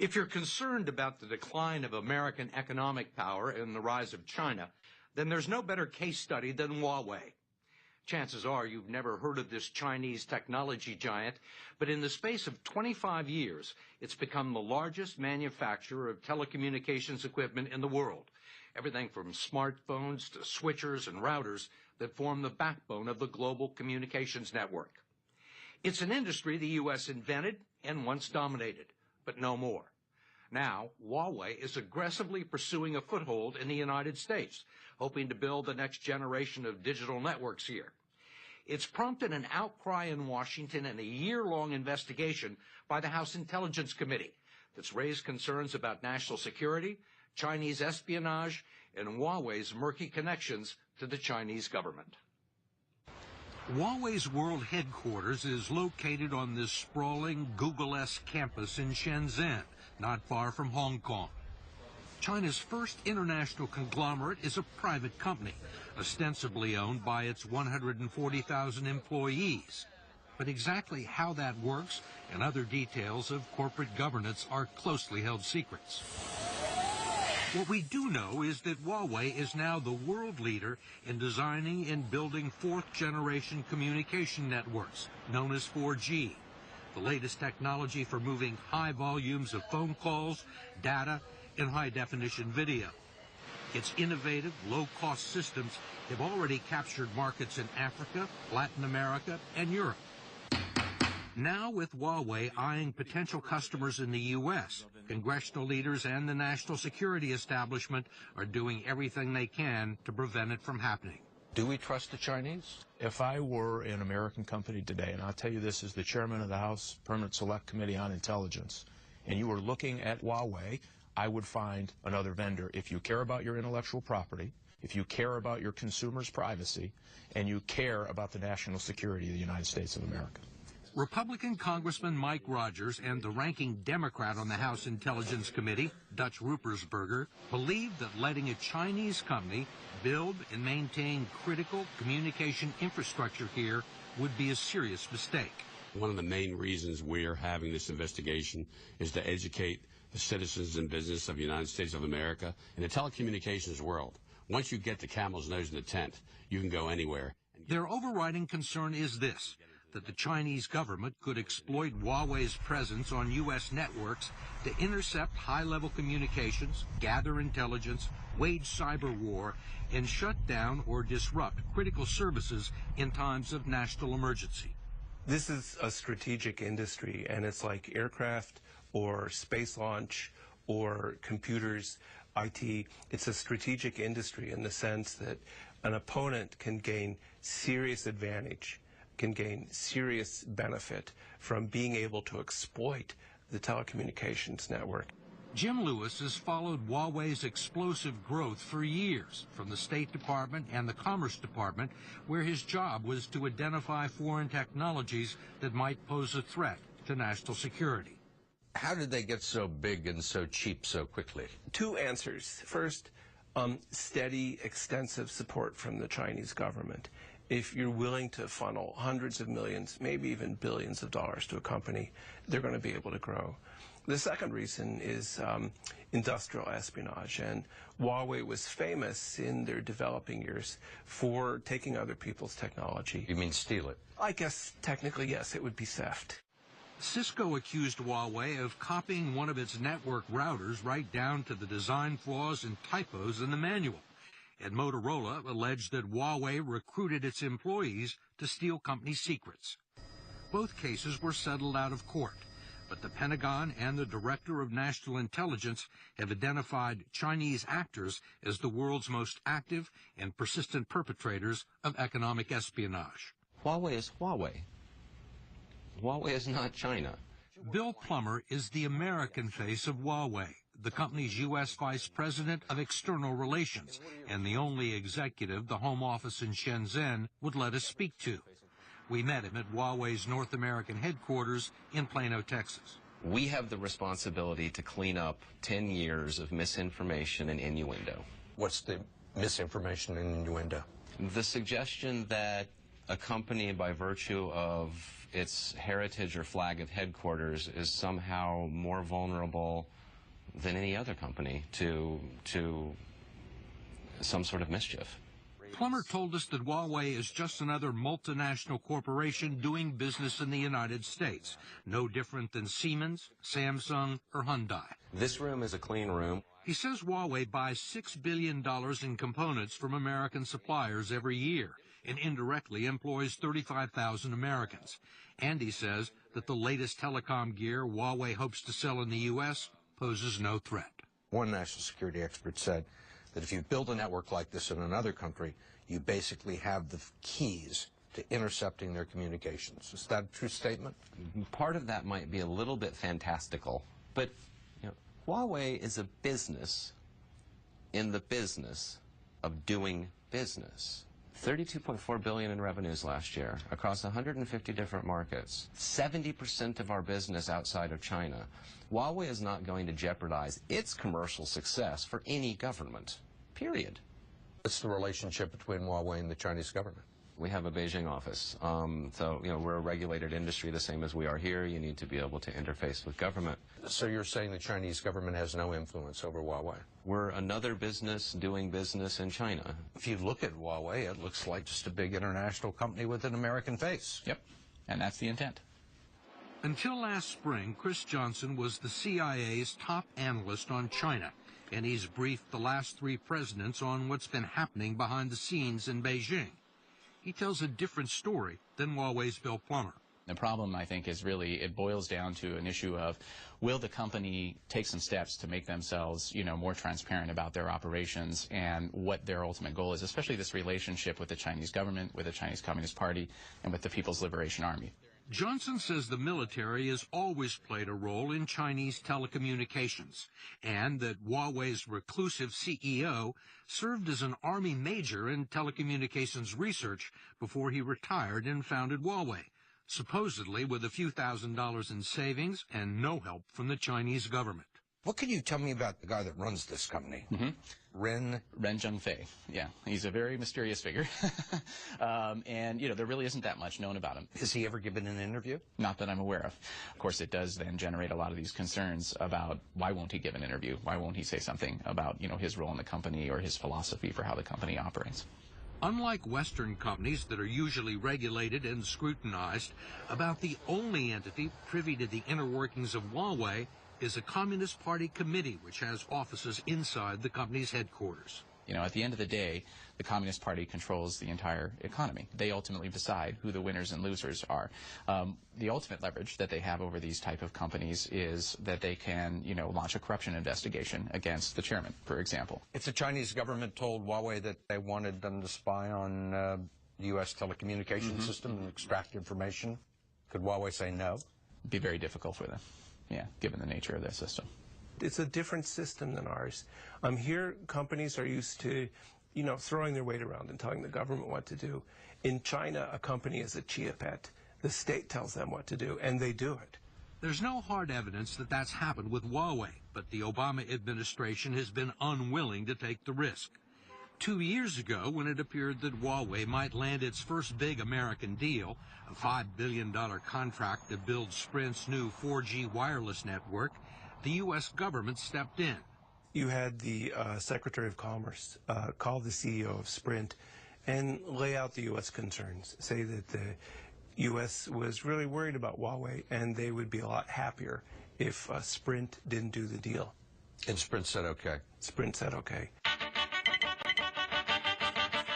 If you're concerned about the decline of American economic power and the rise of China, then there's no better case study than Huawei. Chances are you've never heard of this Chinese technology giant, but in the space of 25 years, it's become the largest manufacturer of telecommunications equipment in the world. Everything from smartphones to switchers and routers that form the backbone of the global communications network. It's an industry the U.S. invented and once dominated, but no more. Now, Huawei is aggressively pursuing a foothold in the United States, hoping to build the next generation of digital networks here. It's prompted an outcry in Washington and a year-long investigation by the House Intelligence Committee that's raised concerns about national security, Chinese espionage, and Huawei's murky connections to the Chinese government. Huawei's world headquarters is located on this sprawling Google-esque campus in Shenzhen, not far from Hong Kong. China's first international conglomerate is a private company, ostensibly owned by its 140,000 employees. But exactly how that works and other details of corporate governance are closely held secrets. What we do know is that Huawei is now the world leader in designing and building fourth-generation communication networks, known as 4G, the latest technology for moving high volumes of phone calls, data, and high-definition video. Its innovative, low-cost systems have already captured markets in Africa, Latin America, and Europe. Now, with Huawei eyeing potential customers in the U.S., congressional leaders and the national security establishment are doing everything they can to prevent it from happening. Do we trust the Chinese? If I were an American company today, and I'll tell you this as the chairman of the House Permanent Select Committee on Intelligence, and you were looking at Huawei, I would find another vendor. If you care about your intellectual property, if you care about your consumers' privacy, and you care about the national security of the United States of America. Republican Congressman Mike Rogers and the ranking Democrat on the House Intelligence Committee, Dutch Ruppersberger, believe that letting a Chinese company build and maintain critical communication infrastructure here would be a serious mistake. One of the main reasons we're having this investigation is to educate the citizens and business of the United States of America in the telecommunications world. Once you get the camel's nose in the tent, you can go anywhere. Their overriding concern is this, that the Chinese government could exploit Huawei's presence on U.S. networks to intercept high-level communications, gather intelligence, wage cyber war, and shut down or disrupt critical services in times of national emergency. This is a strategic industry, and it's like aircraft or space launch or computers, IT. It's a strategic industry in the sense that an opponent can gain serious advantage, can gain serious benefit from being able to exploit the telecommunications network. Jim Lewis has followed Huawei's explosive growth for years, from the State Department and the Commerce Department, where his job was to identify foreign technologies that might pose a threat to national security. How did they get so big and so cheap so quickly? Two answers. First, steady, extensive support from the Chinese government. If you're willing to funnel hundreds of millions, maybe even billions of dollars to a company, they're going to be able to grow. The second reason is industrial espionage, and Huawei was famous in their developing years for taking other people's technology. You mean steal it? I guess technically, yes, it would be theft. Cisco accused Huawei of copying one of its network routers right down to the design flaws and typos in the manual. And Motorola alleged that Huawei recruited its employees to steal company secrets. Both cases were settled out of court, but the Pentagon and the Director of National Intelligence have identified Chinese actors as the world's most active and persistent perpetrators of economic espionage. Huawei is Huawei. Huawei is not China. Bill Plummer is the American face of Huawei, the company's U.S. Vice President of External Relations, and the only executive the Home Office in Shenzhen would let us speak to. We met him at Huawei's North American headquarters in Plano, Texas. We have the responsibility to clean up 10 years of misinformation and innuendo. What's the misinformation and innuendo? The suggestion that a company, by virtue of its heritage or flag of headquarters, is somehow more vulnerable than any other company to some sort of mischief. Plummer told us that Huawei is just another multinational corporation doing business in the United States, no different than Siemens, Samsung, or Hyundai. This room is a clean room. He says Huawei buys $6 billion in components from American suppliers every year and indirectly employs 35,000 Americans. And he says that the latest telecom gear Huawei hopes to sell in the U.S. poses no threat. One national security expert said that if you build a network like this in another country, you basically have the keys to intercepting their communications. Is that a true statement? Part of that might be a little bit fantastical, but Huawei is a business in the business of doing business. $32.4 billion in revenues last year across 150 different markets. 70% of our business outside of China. Huawei is not going to jeopardize its commercial success for any government, period. What's the relationship between Huawei and the Chinese government? We have a Beijing office. So, we're a regulated industry the same as we are here. You need to be able to interface with government. So you're saying the Chinese government has no influence over Huawei? We're another business doing business in China. If you look at Huawei, it looks like just a big international company with an American face. Yep, and that's the intent. Until last spring, Chris Johnson was the CIA's top analyst on China, and he's briefed the last three presidents on what's been happening behind the scenes in Beijing. He tells a different story than Huawei's Bill Plummer. The problem, I think, is really it boils down to an issue of will the company take some steps to make themselves, more transparent about their operations and what their ultimate goal is, especially this relationship with the Chinese government, with the Chinese Communist Party, and with the People's Liberation Army. Johnson says the military has always played a role in Chinese telecommunications, and that Huawei's reclusive CEO served as an Army major in telecommunications research before he retired and founded Huawei, supposedly with a few $1,000s in savings and no help from the Chinese government. What can you tell me about the guy that runs this company? Ren Zhengfei. Yeah, he's a very mysterious figure. And, there really isn't that much known about him. Has he ever given an interview? Not that I'm aware of. Of course, it does then generate a lot of these concerns about why won't he give an interview? Why won't he say something about, his role in the company or his philosophy for how the company operates? Unlike Western companies that are usually regulated and scrutinized, about the only entity privy to the inner workings of Huawei is a Communist Party committee which has offices inside the company's headquarters. At the end of the day, the Communist Party controls the entire economy. They ultimately decide who the winners and losers are. The ultimate leverage that they have over these type of companies is that they can, launch a corruption investigation against the chairman, for example. If the Chinese government told Huawei that they wanted them to spy on the U.S. telecommunications system and extract information, could Huawei say no? It'd be very difficult for them. Yeah, given the nature of their system. It's a different system than ours. Here, companies are used to, throwing their weight around and telling the government what to do. In China, a company is a chia pet. The state tells them what to do, and they do it. There's no hard evidence that that's happened with Huawei, but the Obama administration has been unwilling to take the risk. 2 years ago, when it appeared that Huawei might land its first big American deal, a $5 billion contract to build Sprint's new 4G wireless network, the U.S. government stepped in. You had the Secretary of Commerce call the CEO of Sprint and lay out the U.S. concerns, say that the U.S. was really worried about Huawei and they would be a lot happier if Sprint didn't do the deal. And Sprint said okay. Sprint said okay.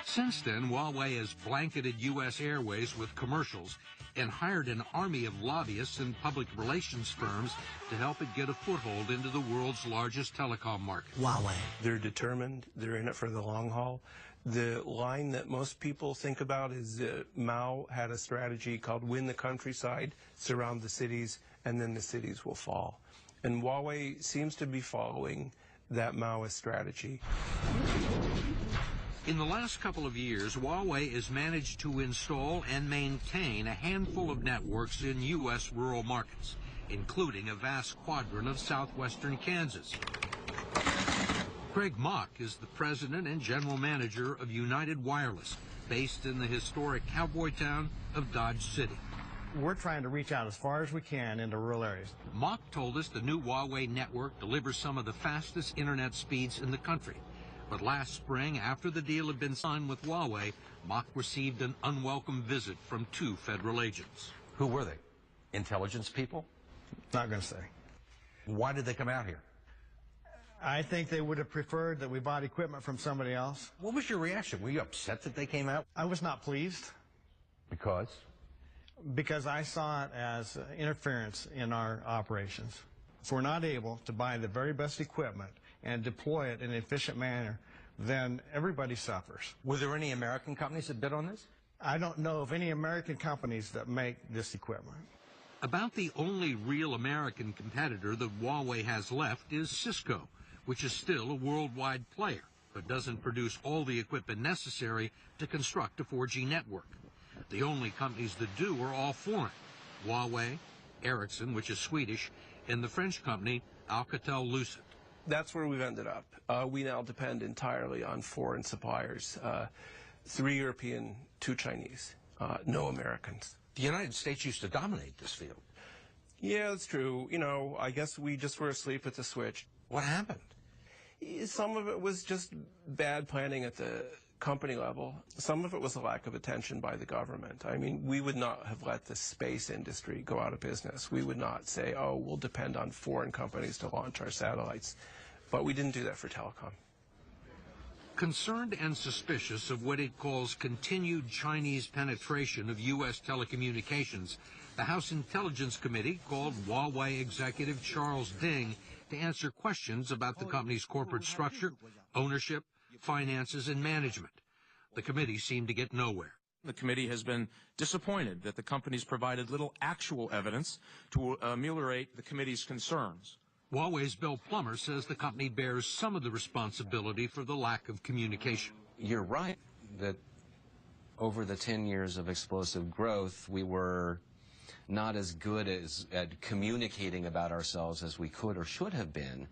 Since then, Huawei has blanketed U.S. Airways with commercials and hired an army of lobbyists and public relations firms to help it get a foothold into the world's largest telecom market. Huawei. They're determined. They're in it for the long haul. The line that most people think about is Mao had a strategy called win the countryside, surround the cities, and then the cities will fall. And Huawei seems to be following that Maoist strategy. In the last couple of years, Huawei has managed to install and maintain a handful of networks in U.S. rural markets, including a vast quadrant of southwestern Kansas. Craig Mock is the president and general manager of United Wireless, based in the historic cowboy town of Dodge City. We're trying to reach out as far as we can into rural areas. Mock told us the new Huawei network delivers some of the fastest internet speeds in the country. But last spring, after the deal had been signed with Huawei, Mock received an unwelcome visit from 2 federal agents. Who were they? Intelligence people? Not going to say. Why did they come out here? I think they would have preferred that we bought equipment from somebody else. What was your reaction? Were you upset that they came out? I was not pleased. Because? Because I saw it as interference in our operations. If we're not able to buy the very best equipment and deploy it in an efficient manner, then everybody suffers. Were there any American companies that bid on this? I don't know of any American companies that make this equipment. About the only real American competitor that Huawei has left is Cisco, which is still a worldwide player, but doesn't produce all the equipment necessary to construct a 4G network. The only companies that do are all foreign: Huawei, Ericsson, which is Swedish, and the French company Alcatel-Lucent. That's where we've ended up. We now depend entirely on foreign suppliers. 3 European, 2 Chinese, no Americans. The United States used to dominate this field. Yeah, that's true. You know, I guess we just were asleep at the switch. What happened? Some of it was just bad planning at the company level. Some of it was a lack of attention by the government. I mean, we would not have let the space industry go out of business. We would not say, oh, we'll depend on foreign companies to launch our satellites. But we didn't do that for telecom. Concerned and suspicious of what it calls continued Chinese penetration of U.S. telecommunications, the House Intelligence Committee called Huawei executive Charles Ding to answer questions about the company's corporate structure, ownership, finances, and management. The committee seemed to get nowhere. The committee has been disappointed that the companies provided little actual evidence to ameliorate the committee's concerns. Huawei's Bill Plummer says the company bears some of the responsibility for the lack of communication. You're right that over the 10 years of explosive growth, we were not as good at communicating about ourselves as we could or should have been.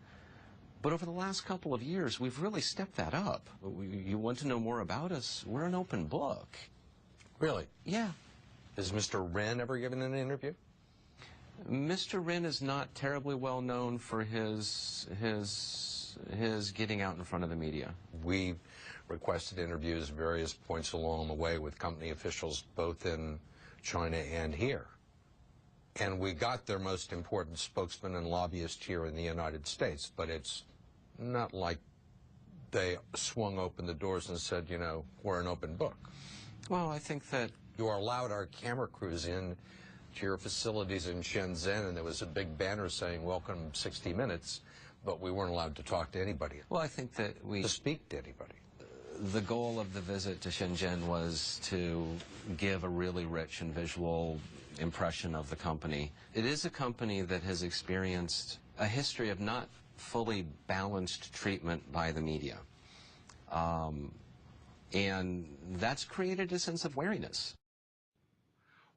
But over the last couple of years, we've really stepped that up. You want to know more about us? We're an open book. Really? Yeah. Has Mr. Wren ever given an interview? Mr. Wren is not terribly well known for his getting out in front of the media. We requested interviews at various points along the way with company officials both in China and here. And we got their most important spokesman and lobbyist here in the United States, but it's not like they swung open the doors and said, you know, we're an open book. Well, I think that You allowed our camera crews in to your facilities in Shenzhen, and there was a big banner saying, welcome 60 Minutes, but we weren't allowed to talk to anybody. Well, I think that to speak to anybody. The goal of the visit to Shenzhen was to give a really rich and visual impression of the company. It is a company that has experienced a history of not fully balanced treatment by the media. And that's created a sense of wariness.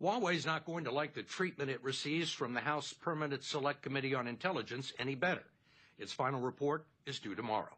Huawei's not going to like the treatment it receives from the House Permanent Select Committee on Intelligence any better. Its final report is due tomorrow.